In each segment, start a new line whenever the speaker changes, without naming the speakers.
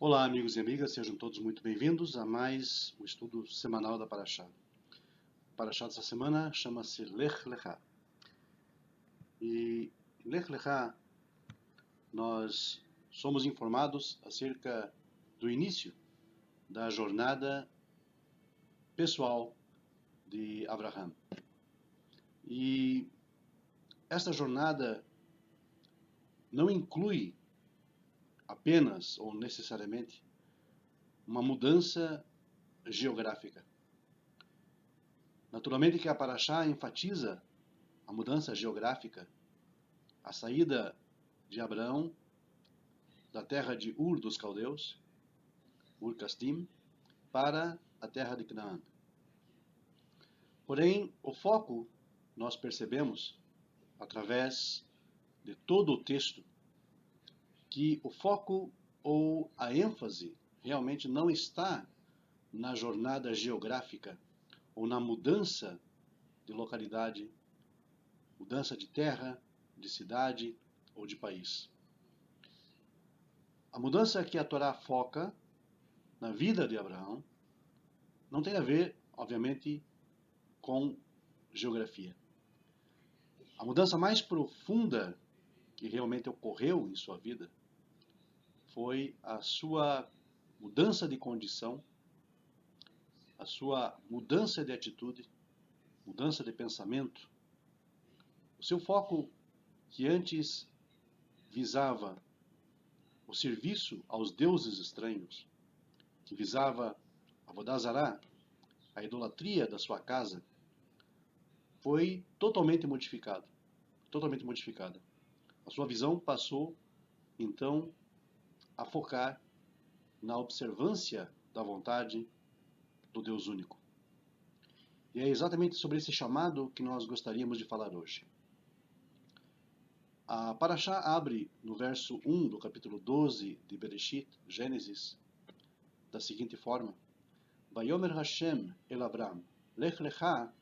Olá, amigos e amigas, sejam todos muito bem-vindos a mais um estudo semanal da Parashá. A Parashá dessa semana chama-se Lech Lechá. E em Lech Lechá nós somos informados acerca do início da jornada pessoal de Abraham. E esta jornada não inclui apenas ou necessariamente uma mudança geográfica. Naturalmente que a Parashá enfatiza a mudança geográfica, a saída de Abraão da terra de Ur dos Caldeus, Ur Kasdim, para a terra de Canaã. Porém, o foco nós percebemos através de todo o texto que o foco ou a ênfase realmente não está na jornada geográfica ou na mudança de localidade, mudança de terra, de cidade ou de país. A mudança que a Torá foca na vida de Abraão não tem a ver, obviamente, com geografia. A mudança mais profunda que realmente ocorreu em sua vida foi a sua mudança de condição, a sua mudança de atitude, mudança de pensamento. O seu foco, que antes visava o serviço aos deuses estranhos, que visava a Avodah Zará, a idolatria da sua casa, foi totalmente modificado, totalmente modificada. A sua visão passou, então, a focar na observância da vontade do Deus único. E é exatamente sobre esse chamado que nós gostaríamos de falar hoje. A Parashá abre no verso 1 do capítulo 12 de Bereshit, Gênesis, da seguinte forma: Vayomer Hashem el Abram, lech lecha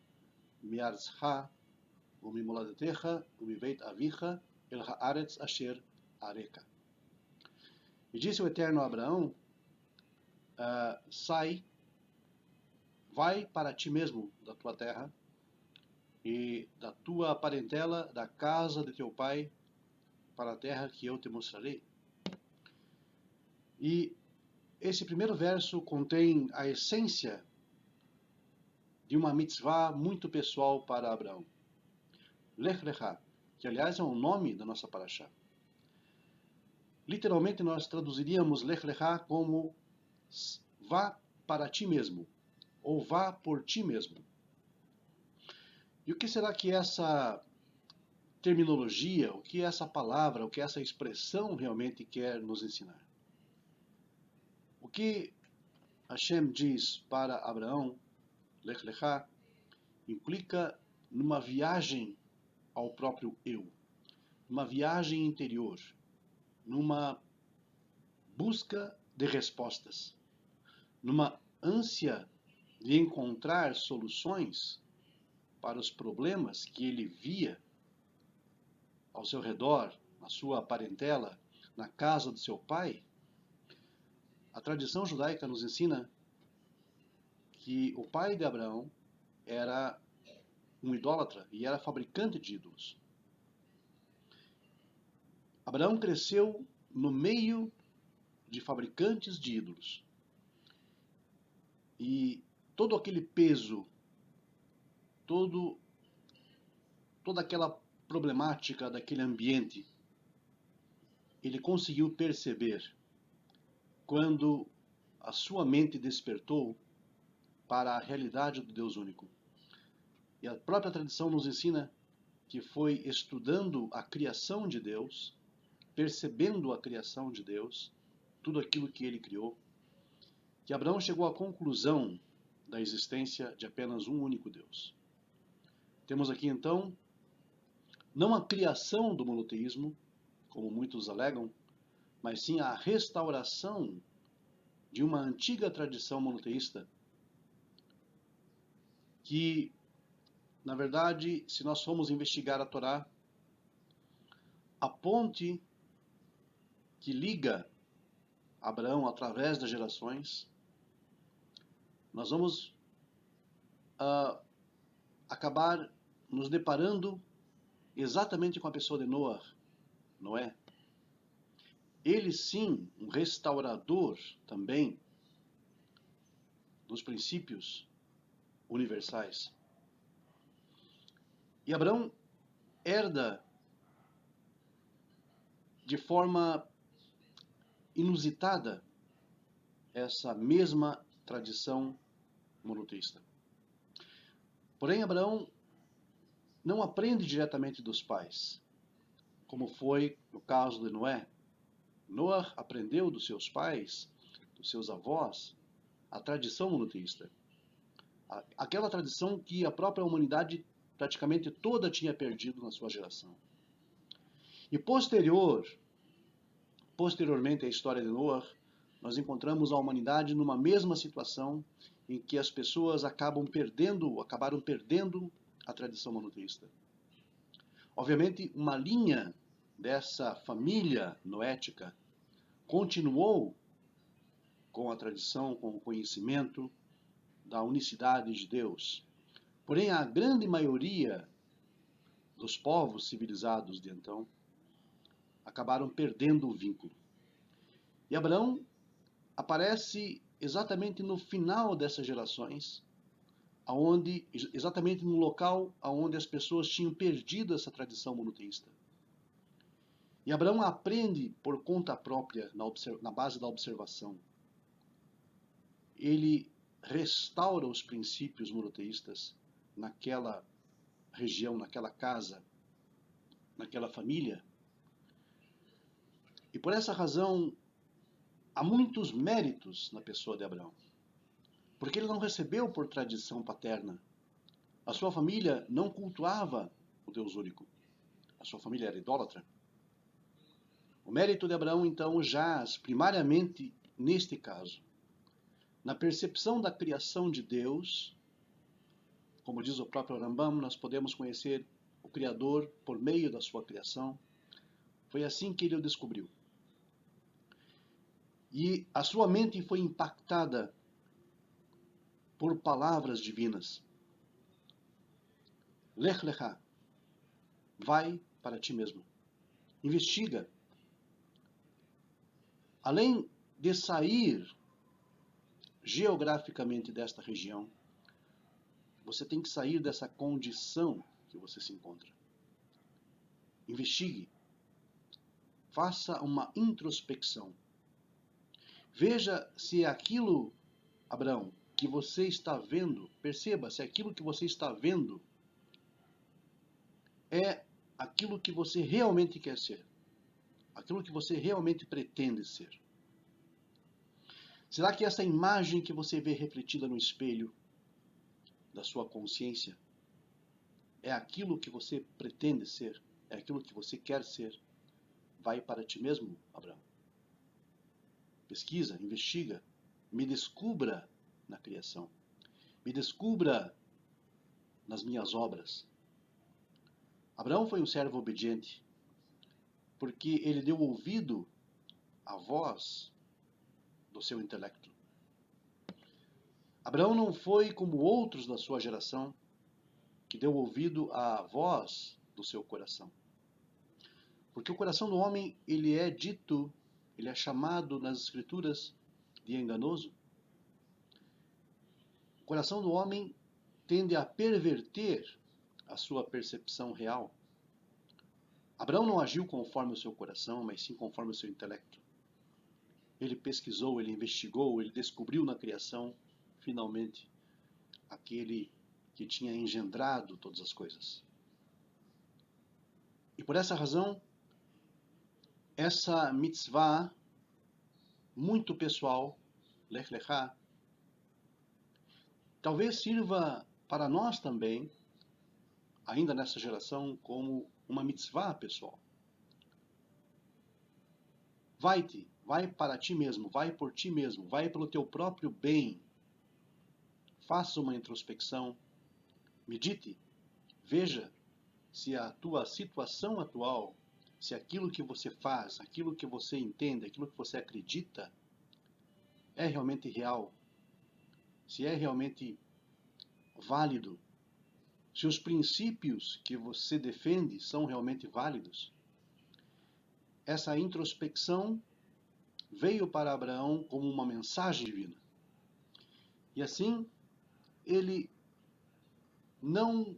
mi'arzcha umimoladetecha umibeit avicha el haaretz asher areka. E disse o Eterno a Abraão: sai, vai para ti mesmo da tua terra e da tua parentela, da casa de teu pai, para a terra que eu te mostrarei. E esse primeiro verso contém a essência de uma mitzvah muito pessoal para Abraão. Lech Lechá, que aliás é o nome da nossa parashá. Literalmente nós traduziríamos Lech Lechá como vá para ti mesmo, ou vá por ti mesmo. E o que será que essa terminologia, o que essa palavra, o que essa expressão realmente quer nos ensinar? O que Hashem diz para Abraão, Lech Lechá, implica numa viagem ao próprio eu, numa viagem interior, numa busca de respostas, numa ânsia de encontrar soluções para os problemas que ele via ao seu redor, na sua parentela, na casa do seu pai. A tradição judaica nos ensina que o pai de Abraão era um idólatra e era fabricante de ídolos. Abraão cresceu no meio de fabricantes de ídolos. E todo aquele peso, toda aquela problemática daquele ambiente, ele conseguiu perceber quando a sua mente despertou para a realidade do Deus único. E a própria tradição nos ensina que foi estudando a criação de Deus, percebendo a criação de Deus, tudo aquilo que ele criou, que Abraão chegou à conclusão da existência de apenas um único Deus. Temos aqui então, não a criação do monoteísmo, como muitos alegam, mas sim a restauração de uma antiga tradição monoteísta, que, na verdade, se nós formos investigar a Torá, a ponte que liga Abraão através das gerações, nós vamos acabar nos deparando exatamente com a pessoa de Noé. Ele sim, um restaurador também dos princípios universais. E Abraão herda de forma inusitada essa mesma tradição monoteísta. Porém, Abraão não aprende diretamente dos pais, como foi no caso de Noé. Noé aprendeu dos seus pais, dos seus avós, a tradição monoteísta. Aquela tradição que a própria humanidade praticamente toda tinha perdido na sua geração. E posteriormente à história de Noé, nós encontramos a humanidade numa mesma situação em que as pessoas acabaram perdendo a tradição monoteísta. Obviamente, uma linha dessa família noética continuou com a tradição, com o conhecimento da unicidade de Deus. Porém, a grande maioria dos povos civilizados de então acabaram perdendo o vínculo. E Abraão aparece exatamente no final dessas gerações, exatamente no local onde as pessoas tinham perdido essa tradição monoteísta. E Abraão aprende por conta própria, na base da observação. Ele restaura os princípios monoteístas naquela região, naquela casa, naquela família. E por essa razão, há muitos méritos na pessoa de Abraão. Porque ele não recebeu por tradição paterna. A sua família não cultuava o Deus único. A sua família era idólatra. O mérito de Abraão, então, jaz primariamente neste caso, na percepção da criação de Deus. Como diz o próprio Rambam, nós podemos conhecer o Criador por meio da sua criação. Foi assim que ele o descobriu. E a sua mente foi impactada por palavras divinas. Lech lecha, vai para ti mesmo. Investiga. Além de sair geograficamente desta região, você tem que sair dessa condição que você se encontra. Investigue. Faça uma introspecção. Veja se aquilo, Abraão, que você está vendo, perceba se aquilo que você está vendo é aquilo que você realmente quer ser. Aquilo que você realmente pretende ser. Será que essa imagem que você vê refletida no espelho da sua consciência é aquilo que você pretende ser? É aquilo que você quer ser? Vai para ti mesmo, Abraão. Pesquisa, investiga, me descubra na criação. Me descubra nas minhas obras. Abraão foi um servo obediente, porque ele deu ouvido à voz do seu intelecto. Abraão não foi como outros da sua geração, que deu ouvido à voz do seu coração. Porque o coração do homem, ele é chamado nas escrituras de enganoso. O coração do homem tende a perverter a sua percepção real. Abraão não agiu conforme o seu coração, mas sim conforme o seu intelecto. Ele pesquisou, ele investigou, ele descobriu na criação, finalmente, aquele que tinha engendrado todas as coisas. E por essa razão, essa mitzvah muito pessoal, Lech Lecha, talvez sirva para nós também, ainda nessa geração, como uma mitzvah pessoal. Vai para ti mesmo, vai por ti mesmo, vai pelo teu próprio bem. Faça uma introspecção, medite, veja se a tua situação atual, se aquilo que você faz, aquilo que você entende, aquilo que você acredita, é realmente real, se é realmente válido, se os princípios que você defende são realmente válidos. Essa introspecção veio para Abraão como uma mensagem divina. E assim, ele não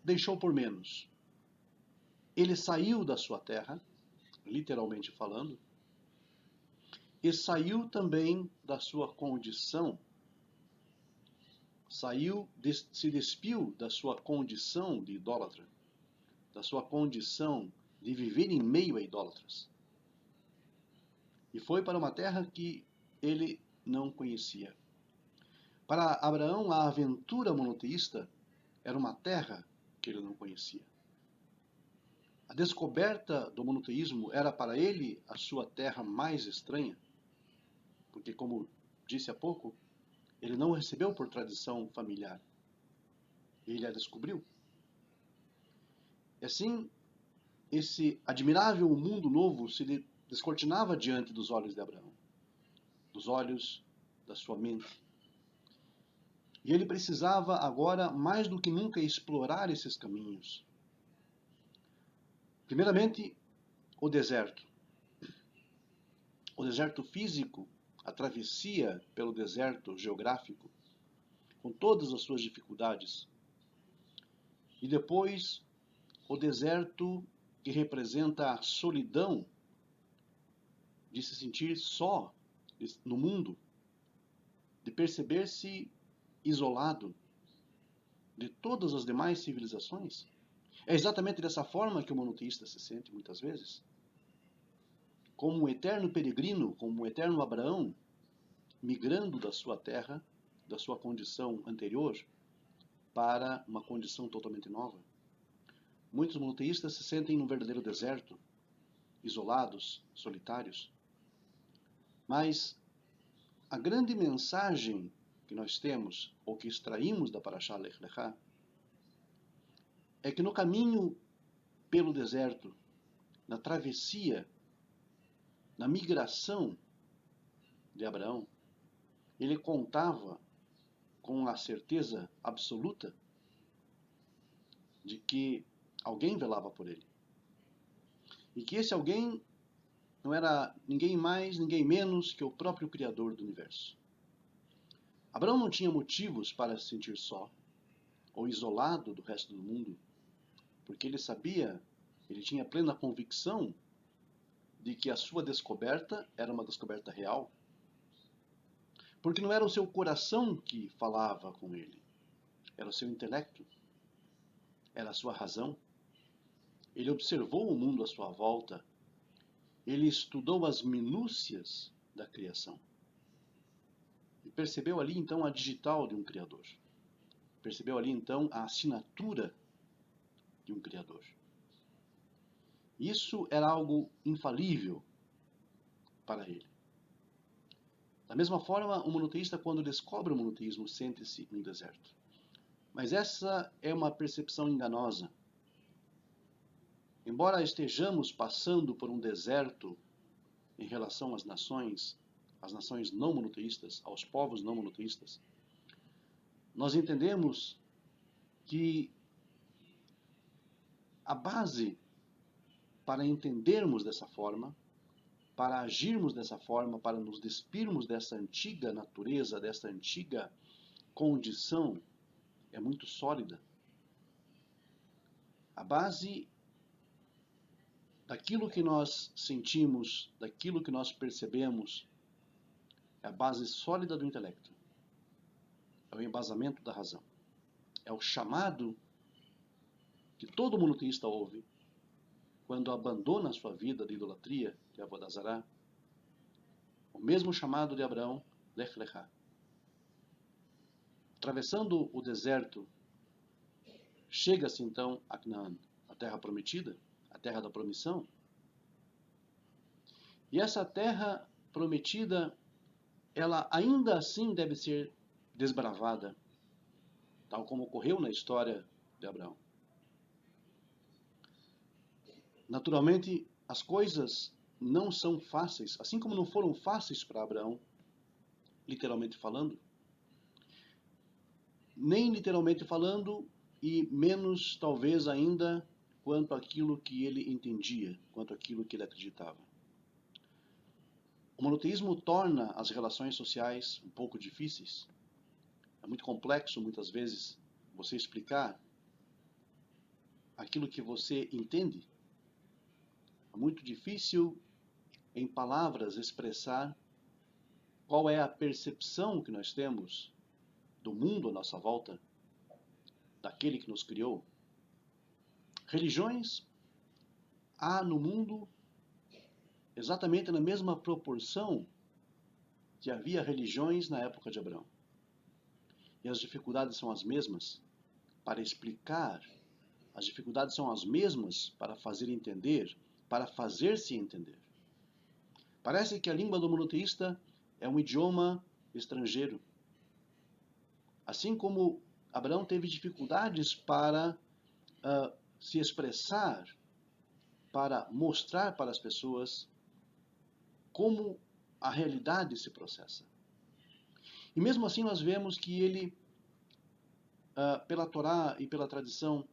deixou por menos. Ele saiu da sua terra, literalmente falando, e saiu também da sua condição, se despiu da sua condição de idólatra, da sua condição de viver em meio a idólatras. E foi para uma terra que ele não conhecia. Para Abraão, a aventura monoteísta era uma terra que ele não conhecia. A descoberta do monoteísmo era para ele a sua terra mais estranha, porque, como disse há pouco, ele não recebeu por tradição familiar. Ele a descobriu. E assim, esse admirável mundo novo se descortinava diante dos olhos de Abraão, dos olhos da sua mente. E ele precisava agora, mais do que nunca, explorar esses caminhos. Primeiramente, o deserto. O deserto físico, a travessia pelo deserto geográfico, com todas as suas dificuldades. E depois, o deserto que representa a solidão de se sentir só no mundo, de perceber-se isolado de todas as demais civilizações. É exatamente dessa forma que o monoteísta se sente muitas vezes. Como um eterno peregrino, como um eterno Abraão, migrando da sua terra, da sua condição anterior, para uma condição totalmente nova. Muitos monoteístas se sentem num verdadeiro deserto, isolados, solitários. Mas a grande mensagem que nós temos, ou que extraímos da Parashá Lech Lechá, é que no caminho pelo deserto, na travessia, na migração de Abraão, ele contava com a certeza absoluta de que alguém velava por ele. E que esse alguém não era ninguém mais, ninguém menos que o próprio Criador do universo. Abraão não tinha motivos para se sentir só ou isolado do resto do mundo, porque ele sabia, ele tinha plena convicção de que a sua descoberta era uma descoberta real. Porque não era o seu coração que falava com ele, era o seu intelecto, era a sua razão. Ele observou o mundo à sua volta, ele estudou as minúcias da criação. E percebeu ali então a digital de um Criador. Percebeu ali então a assinatura de um Criador. Isso era algo infalível para ele. Da mesma forma, o monoteísta, quando descobre o monoteísmo, sente-se no deserto. Mas essa é uma percepção enganosa. Embora estejamos passando por um deserto em relação às nações não monoteístas, aos povos não monoteístas, nós entendemos que a base para entendermos dessa forma, para agirmos dessa forma, para nos despirmos dessa antiga natureza, dessa antiga condição, é muito sólida. A base daquilo que nós sentimos, daquilo que nós percebemos, é a base sólida do intelecto. É o embasamento da razão. É o chamado que todo monoteísta ouve quando abandona a sua vida de idolatria, de Avodazará. O mesmo chamado de Abraão, Lech Lechá. Atravessando o deserto, chega-se então a Canaã, a terra prometida, a terra da promissão. E essa terra prometida, ela ainda assim deve ser desbravada, tal como ocorreu na história de Abraão. Naturalmente, as coisas não são fáceis, assim como não foram fáceis para Abraão, literalmente falando, nem literalmente falando, e menos talvez ainda quanto àquilo que ele entendia, quanto àquilo que ele acreditava. O monoteísmo torna as relações sociais um pouco difíceis. É muito complexo, muitas vezes, você explicar aquilo que você entende. É muito difícil, em palavras, expressar qual é a percepção que nós temos do mundo à nossa volta, daquele que nos criou. Religiões há no mundo exatamente na mesma proporção que havia religiões na época de Abraão. E as dificuldades são as mesmas para explicar, as dificuldades são as mesmas para fazer entender, para fazer-se entender. Parece que a língua do monoteísta é um idioma estrangeiro. Assim como Abraão teve dificuldades para se expressar, para mostrar para as pessoas como a realidade se processa. E mesmo assim nós vemos que ele, pela Torá e pela tradição,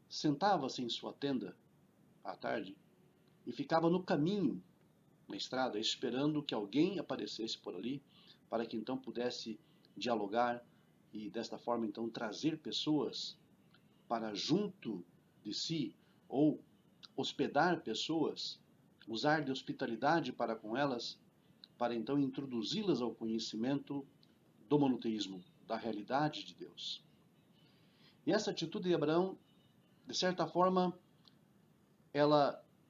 sentava-se em sua tenda à tarde e ficava no caminho, na estrada, esperando que alguém aparecesse por ali, para que então pudesse dialogar e desta forma então trazer pessoas para junto de si, ou hospedar pessoas, usar de hospitalidade para com elas, para então introduzi-las ao conhecimento do monoteísmo, da realidade de Deus. E essa atitude de Abraão, de certa forma,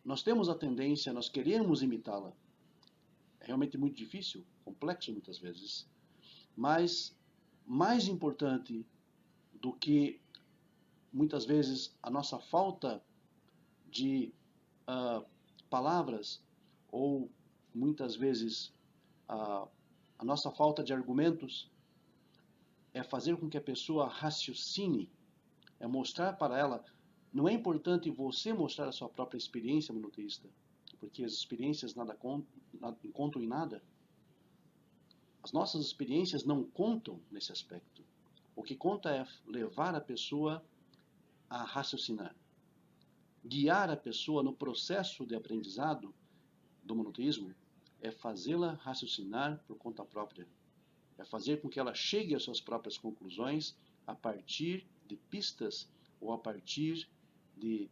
nós temos a tendência, nós queremos imitá-la. É realmente muito difícil, complexo muitas vezes, mas mais importante do que muitas vezes a nossa falta de palavras, ou muitas vezes a nossa falta de argumentos, é fazer com que a pessoa raciocine, é mostrar para ela. Não é importante você mostrar a sua própria experiência monoteísta, porque as experiências nada contam em nada. As nossas experiências não contam nesse aspecto. O que conta é levar a pessoa a raciocinar, guiar a pessoa no processo de aprendizado do monoteísmo, é fazê-la raciocinar por conta própria. É fazer com que ela chegue às suas próprias conclusões a partir de pistas ou a partir de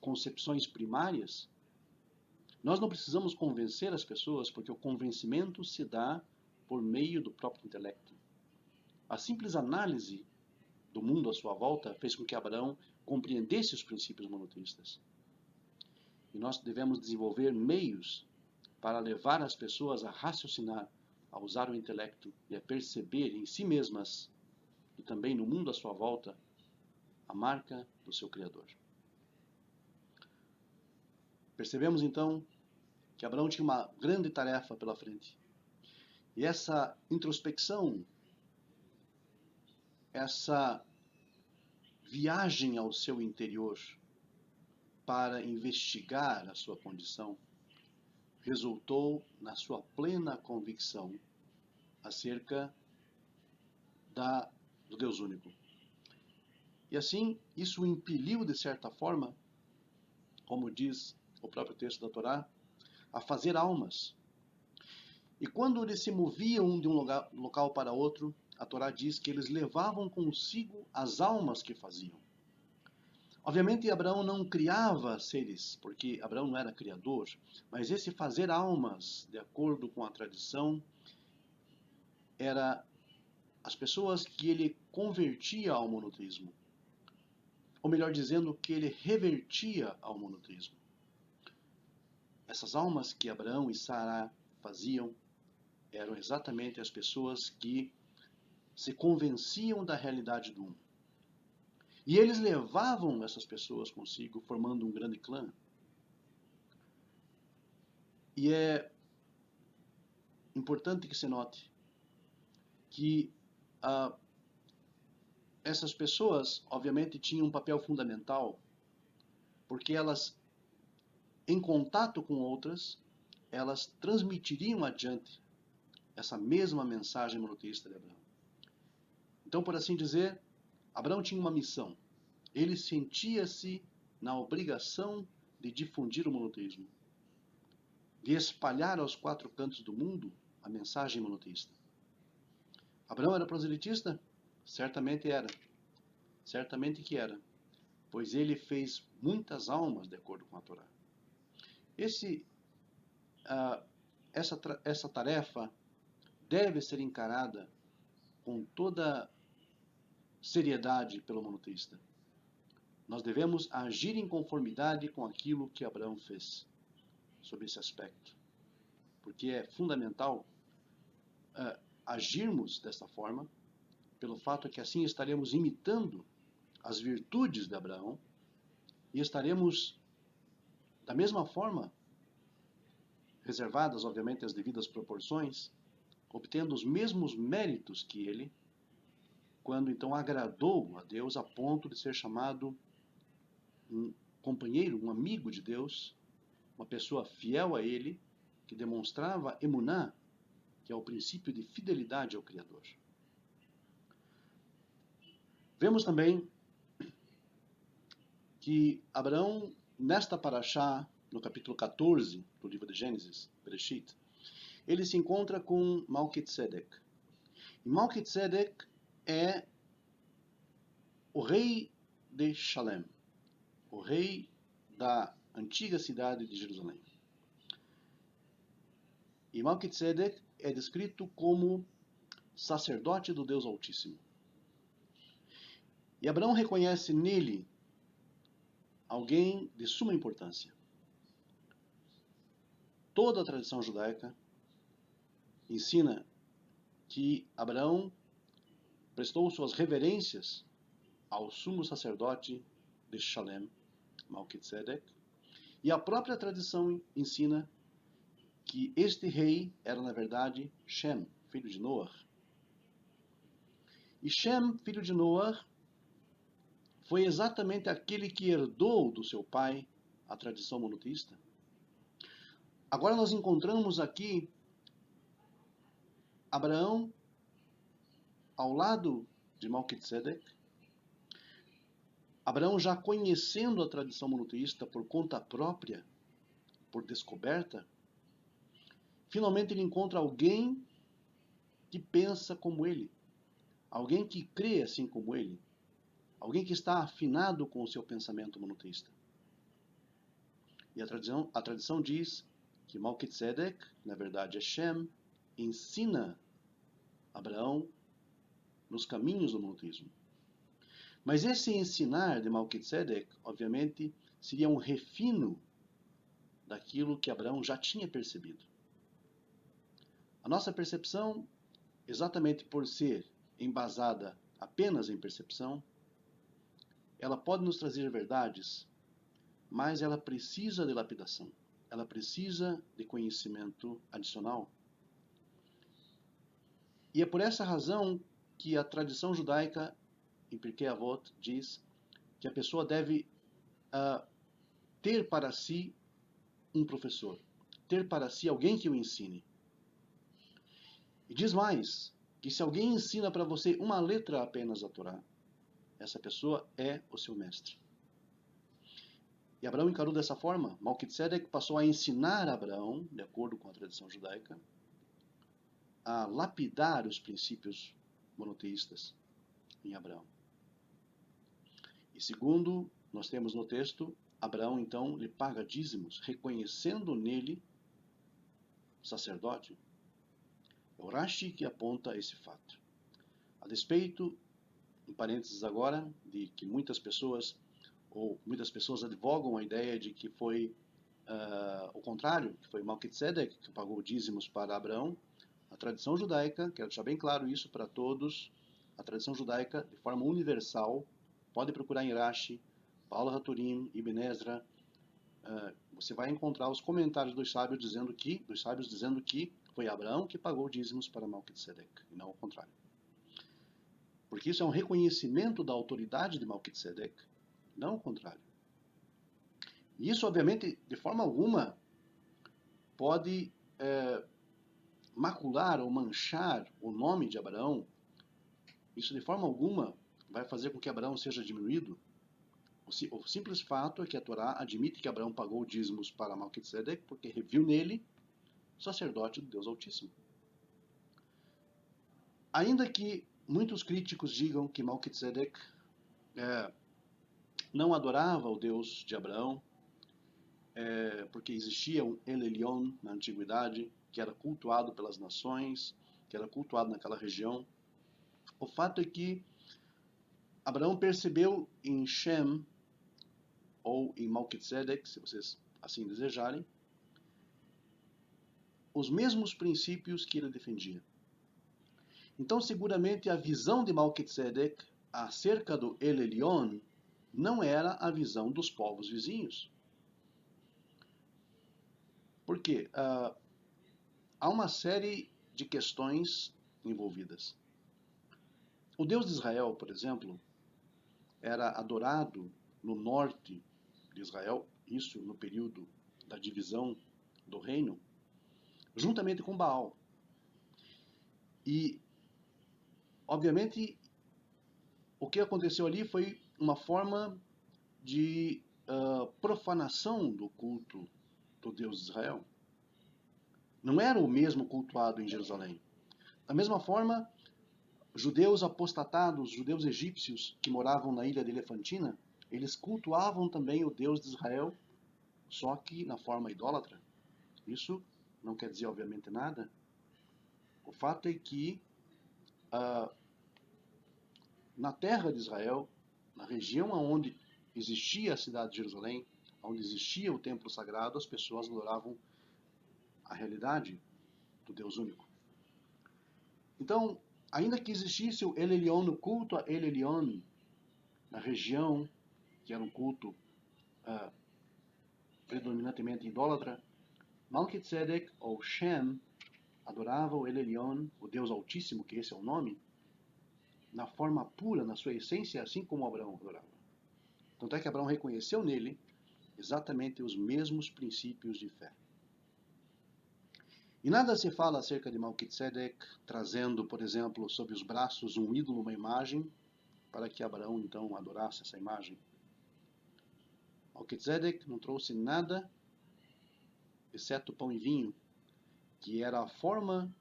concepções primárias. Nós não precisamos convencer as pessoas, porque o convencimento se dá por meio do próprio intelecto. A simples análise do mundo à sua volta fez com que Abraão compreendesse os princípios monoteístas. E nós devemos desenvolver meios para levar as pessoas a raciocinar, a usar o intelecto e a perceber em si mesmas e também no mundo à sua volta a marca do seu Criador. Percebemos então que Abraão tinha uma grande tarefa pela frente. E essa introspecção, essa viagem ao seu interior para investigar a sua condição, resultou na sua plena convicção acerca do Deus único. E assim, isso o impeliu, de certa forma, como diz o próprio texto da Torá, a fazer almas. E quando eles se moviam de um local para outro, a Torá diz que eles levavam consigo as almas que faziam. Obviamente, Abraão não criava seres, porque Abraão não era criador, mas esse fazer almas, de acordo com a tradição, era as pessoas que ele convertia ao monoteísmo. Ou melhor dizendo, que ele revertia ao monoteísmo. Essas almas que Abraão e Sara faziam eram exatamente as pessoas que se convenciam da realidade do um. E eles levavam essas pessoas consigo, formando um grande clã. E é importante que se note que essas pessoas, obviamente, tinham um papel fundamental, porque elas em contato com outras, elas transmitiriam adiante essa mesma mensagem monoteísta de Abraão. Então, por assim dizer, Abraão tinha uma missão. Ele sentia-se na obrigação de difundir o monoteísmo, de espalhar aos 4 cantos do mundo a mensagem monoteísta. Abraão era proselitista? Certamente era. Certamente que era, pois ele fez muitas almas de acordo com a Torá. Essa tarefa deve ser encarada com toda seriedade pelo monoteísta. Nós devemos agir em conformidade com aquilo que Abraão fez sobre esse aspecto, porque é fundamental agirmos dessa forma, pelo fato que assim estaremos imitando as virtudes de Abraão e estaremos, da mesma forma, reservadas, obviamente, as devidas proporções, obtendo os mesmos méritos que ele, quando então agradou a Deus a ponto de ser chamado um companheiro, um amigo de Deus, uma pessoa fiel a ele, que demonstrava emuná, que é o princípio de fidelidade ao Criador. Vemos também que Abraão, nesta paraxá, no capítulo 14 do livro de Gênesis, Bereshit, ele se encontra com Malquitzedek. E Malquitzedek é o rei de Shalem, o rei da antiga cidade de Jerusalém. E Malquitzedek é descrito como sacerdote do Deus Altíssimo. E Abraão reconhece nele alguém de suma importância. Toda a tradição judaica ensina que Abraão prestou suas reverências ao sumo sacerdote de Shalem, Malquitzedek, e a própria tradição ensina que este rei era, na verdade, Shem, filho de Noar. E Shem, filho de Noar, foi exatamente aquele que herdou do seu pai a tradição monoteísta. Agora nós encontramos aqui Abraão ao lado de Malquitzedek, Abraão já conhecendo a tradição monoteísta por conta própria, por descoberta, finalmente ele encontra alguém que pensa como ele, alguém que crê assim como ele, alguém que está afinado com o seu pensamento monoteísta. E a tradição diz que Malquitzedek, na verdade é Shem, ensina Abraão nos caminhos do monoteísmo. Mas esse ensinar de Malquitzedek, obviamente, seria um refino daquilo que Abraão já tinha percebido. A nossa percepção, exatamente por ser embasada apenas em percepção, ela pode nos trazer verdades, mas ela precisa de lapidação. Ela precisa de conhecimento adicional. E é por essa razão que a tradição judaica, em Pirkei Avot, diz que a pessoa deve ter para si um professor, ter para si alguém que o ensine. E diz mais, que se alguém ensina para você uma letra apenas da Torá, essa pessoa é o seu mestre. E Abraão encarou dessa forma. Malquitzedek passou a ensinar a Abraão, de acordo com a tradição judaica, a lapidar os princípios monoteístas em Abraão. E segundo nós temos no texto, Abraão então lhe paga dízimos, reconhecendo nele sacerdote. É o Rashi que aponta esse fato. A despeito, em parênteses agora, de que muitas pessoas advogam a ideia de que foi o contrário, que foi Malquitzedek que pagou dízimos para Abraão, a tradição judaica, quero deixar bem claro isso para todos, a tradição judaica, de forma universal, pode procurar em Rashi, Paulo Haturim, Ibn Ezra, você vai encontrar os comentários dos sábios dizendo que foi Abraão que pagou dízimos para Malquitzedek, e não o contrário. Porque isso é um reconhecimento da autoridade de Malquitzedek, não o contrário. E isso, obviamente, de forma alguma, pode macular ou manchar o nome de Abraão. Isso, de forma alguma, vai fazer com que Abraão seja diminuído. O simples fato é que a Torá admite que Abraão pagou dízimos para Melquisedeque porque reviu nele sacerdote do Deus Altíssimo. Ainda que muitos críticos digam que Melquisedeque não adorava o Deus de Abraão, porque existia um El Elyon na antiguidade, que era cultuado pelas nações, que era cultuado naquela região. O fato é que Abraão percebeu em Shem, ou em Melquisedeque, se vocês assim desejarem, os mesmos princípios que ele defendia. Então, seguramente, a visão de Melquisedeque acerca do El Elyon não era a visão dos povos vizinhos. Por quê? Há uma série de questões envolvidas. O Deus de Israel, por exemplo, era adorado no norte de Israel, isso no período da divisão do reino, juntamente com Baal. E, obviamente, o que aconteceu ali foi uma forma de profanação do culto do Deus de Israel. Não era o mesmo cultuado em Jerusalém. Da mesma forma, judeus apostatados, judeus egípcios que moravam na ilha de Elefantina, eles cultuavam também o Deus de Israel, só que na forma idólatra. Isso não quer dizer, obviamente, nada. O fato é que na terra de Israel, na região onde existia a cidade de Jerusalém, onde existia o templo sagrado, as pessoas adoravam a realidade do Deus único. Então, ainda que existisse o El Elyon, o culto a El Elyon, na região, que era um culto predominantemente idólatra, Melquisedeque, ou Shem, adorava o El Elyon, o Deus Altíssimo, que esse é o nome, na forma pura, na sua essência, assim como Abraão adorava. Tanto é que Abraão reconheceu nele exatamente os mesmos princípios de fé. E nada se fala acerca de Melquisedeque, trazendo, por exemplo, sob os braços um ídolo, uma imagem, para que Abraão então adorasse essa imagem. Melquisedeque não trouxe nada, exceto pão e vinho, que era a forma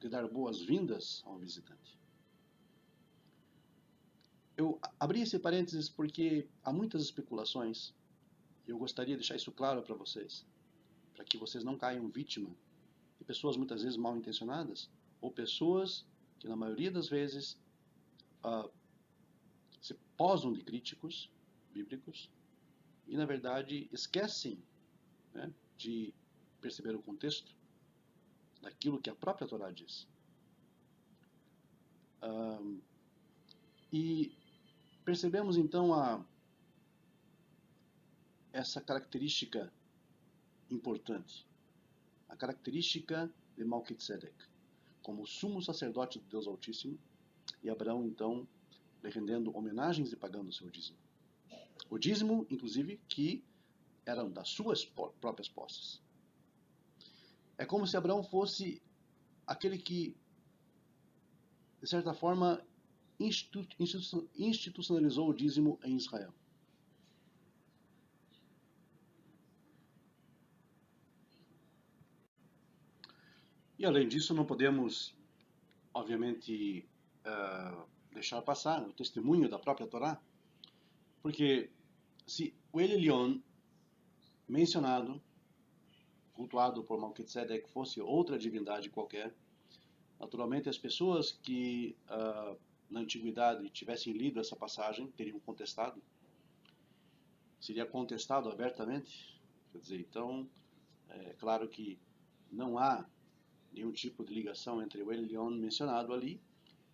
de dar boas-vindas ao visitante. Eu abri esse parênteses porque há muitas especulações, e eu gostaria de deixar isso claro para vocês, para que vocês não caiam vítima de pessoas muitas vezes mal intencionadas, ou pessoas que na maioria das vezes se posam de críticos bíblicos e na verdade esquecem, né, de perceber o contexto daquilo que a própria Torá diz. E percebemos então essa característica importante, a característica de Melquisedeque, como sumo sacerdote do Deus Altíssimo, e Abraão então lhe rendendo homenagens e pagando o seu dízimo. O dízimo, inclusive, que eram das suas próprias posses. É como se Abraão fosse aquele que, de certa forma, institucionalizou o dízimo em Israel. E além disso, não podemos, obviamente, deixar passar o testemunho da própria Torá, porque se o El Elyon mencionado, cultuado por Melquisedeque, fosse outra divindade qualquer, naturalmente as pessoas que na antiguidade tivessem lido essa passagem teriam contestado. Seria contestado abertamente. Quer dizer, então, é claro que não há nenhum tipo de ligação entre o El Elyon mencionado ali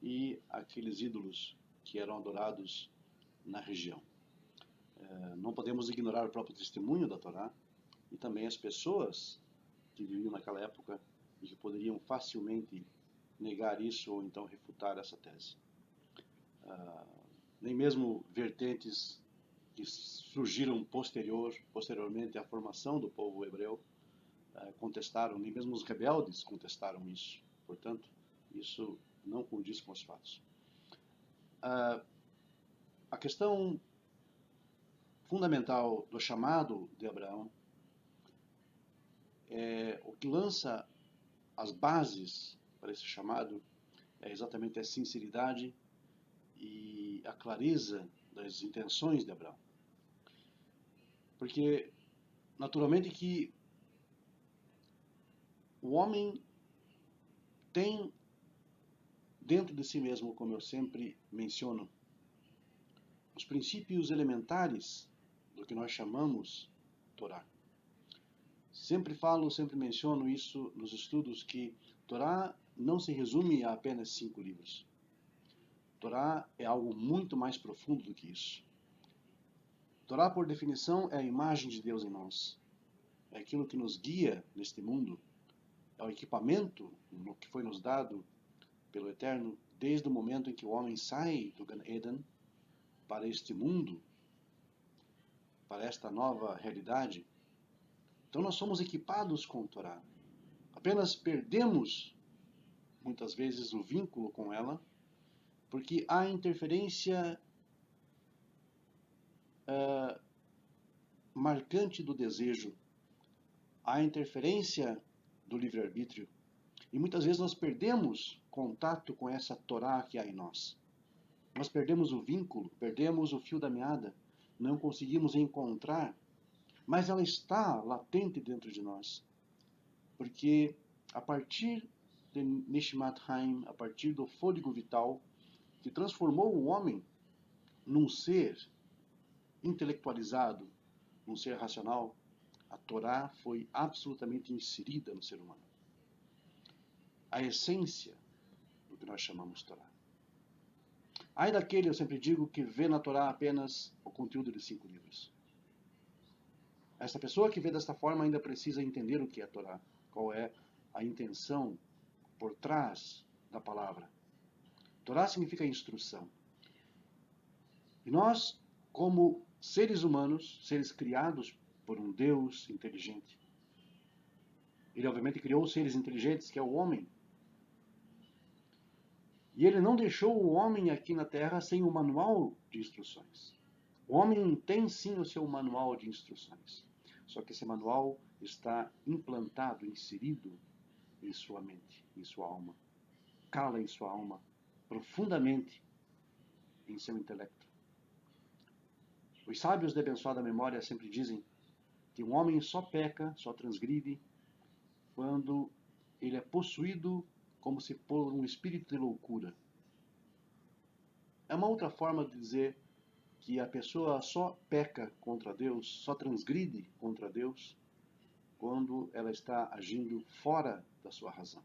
e aqueles ídolos que eram adorados na região. Não podemos ignorar o próprio testemunho da Torá e também as pessoas que viviam naquela época e que poderiam facilmente negar isso ou então refutar essa tese. Nem mesmo vertentes que surgiram posteriormente à formação do povo hebreu, contestaram, nem mesmo os rebeldes contestaram isso. Portanto, isso não condiz com os fatos. A questão fundamental do chamado de Abraão o que lança as bases para esse chamado é exatamente a sinceridade e a clareza das intenções de Abraão. Porque, naturalmente, que o homem tem dentro de si mesmo, como eu sempre menciono, os princípios elementares do que nós chamamos Torá. Sempre falo, sempre menciono isso nos estudos, que Torá não se resume a apenas 5 livros. Torá é algo muito mais profundo do que isso. Torá, por definição, é a imagem de Deus em nós. É aquilo que nos guia neste mundo. É o equipamento no que foi nos dado pelo Eterno desde o momento em que o homem sai do Gan Eden para este mundo, para esta nova realidade. Então nós somos equipados com a Torá. Apenas perdemos, muitas vezes, o vínculo com ela, porque há interferência marcante do desejo, há interferência do livre-arbítrio, e muitas vezes nós perdemos contato com essa Torá que há em nós. Nós perdemos o vínculo, perdemos o fio da meada, não conseguimos encontrar, mas ela está latente dentro de nós. Porque a partir de Nishmat Haim, a partir do fôlego vital, que transformou o homem num ser intelectualizado, num ser racional, a Torá foi absolutamente inserida no ser humano. A essência do que nós chamamos Torá. Ai daquele, eu sempre digo, que vê na Torá apenas o conteúdo de 5 livros. Essa pessoa que vê desta forma ainda precisa entender o que é a Torá, qual é a intenção por trás da palavra. Torá significa instrução. E nós, como seres humanos, seres criados por um Deus inteligente, ele obviamente criou seres inteligentes, que é o homem. E ele não deixou o homem aqui na Terra sem um manual de instruções. O homem tem sim o seu manual de instruções. Só que esse manual está implantado, inserido em sua mente, em sua alma. Cala em sua alma, profundamente em seu intelecto. Os sábios de abençoada memória sempre dizem que um homem só peca, só transgride, quando ele é possuído como se por um espírito de loucura. É uma outra forma de dizer que a pessoa só peca contra Deus, só transgride contra Deus, quando ela está agindo fora da sua razão.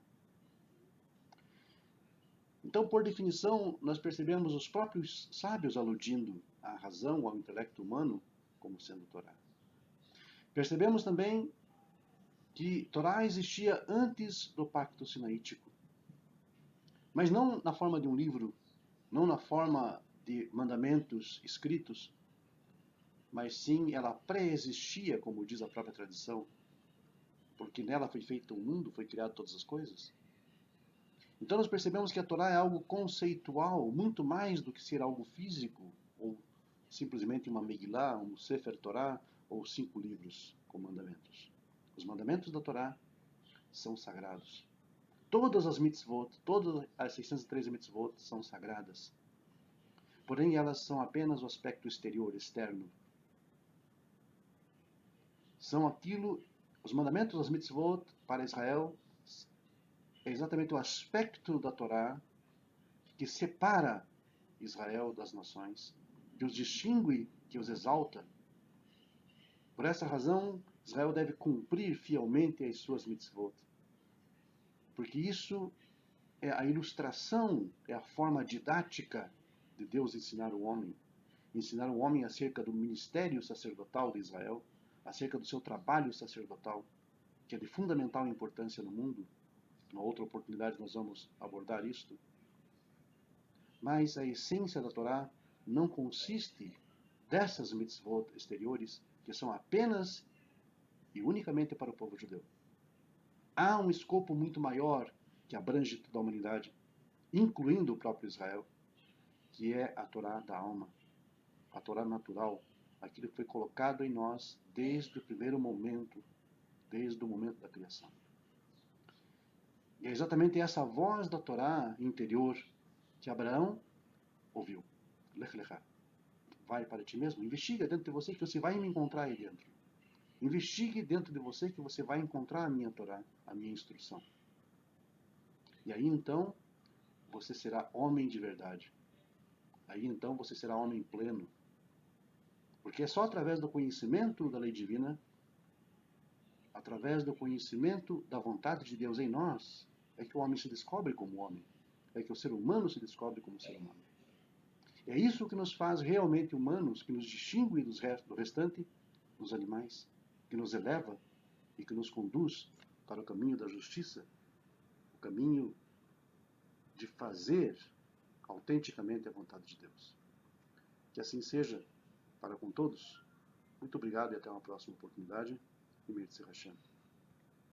Então, por definição, nós percebemos os próprios sábios aludindo à razão, ao intelecto humano, como sendo Torá. Percebemos também que Torá existia antes do Pacto Sinaítico, mas não na forma de um livro, não na forma de mandamentos escritos, mas sim ela pré-existia, como diz a própria tradição, porque nela foi feito o mundo, foi criado todas as coisas. Então nós percebemos que a Torá é algo conceitual, muito mais do que ser algo físico, ou simplesmente uma Megillah, um Sefer Torá, ou 5 livros com mandamentos. Os mandamentos da Torá são sagrados. Todas as mitzvot, todas as 613 mitzvot são sagradas. Porém, elas são apenas o aspecto exterior, externo. São aquilo, os mandamentos das mitzvot para Israel, é exatamente o aspecto da Torá que separa Israel das nações, que os distingue, que os exalta. Por essa razão, Israel deve cumprir fielmente as suas mitzvot. Porque isso é a ilustração, é a forma didática de Deus ensinar o homem acerca do ministério sacerdotal de Israel, acerca do seu trabalho sacerdotal, que é de fundamental importância no mundo. Numa outra oportunidade nós vamos abordar isto. Mas a essência da Torá não consiste dessas mitzvot exteriores, que são apenas e unicamente para o povo judeu. Há um escopo muito maior que abrange toda a humanidade, incluindo o próprio Israel, que é a Torá da alma, a Torá natural, aquilo que foi colocado em nós desde o primeiro momento, desde o momento da criação. E é exatamente essa voz da Torá interior que Abraão ouviu. Lech Lechá. Vai para ti mesmo, investiga dentro de você que você vai me encontrar aí dentro. Investigue dentro de você que você vai encontrar a minha Torá, a minha instrução. E aí então você será homem de verdade. Aí então você será homem pleno. Porque é só através do conhecimento da lei divina, através do conhecimento da vontade de Deus em nós, é que o homem se descobre como homem. É que o ser humano se descobre como ser humano. É isso que nos faz realmente humanos, que nos distingue do restante dos animais, que nos eleva e que nos conduz para o caminho da justiça, o caminho de fazer autenticamente a vontade de Deus. Que assim seja para com todos. Muito obrigado e até uma próxima oportunidade. E Mirtz Hashem.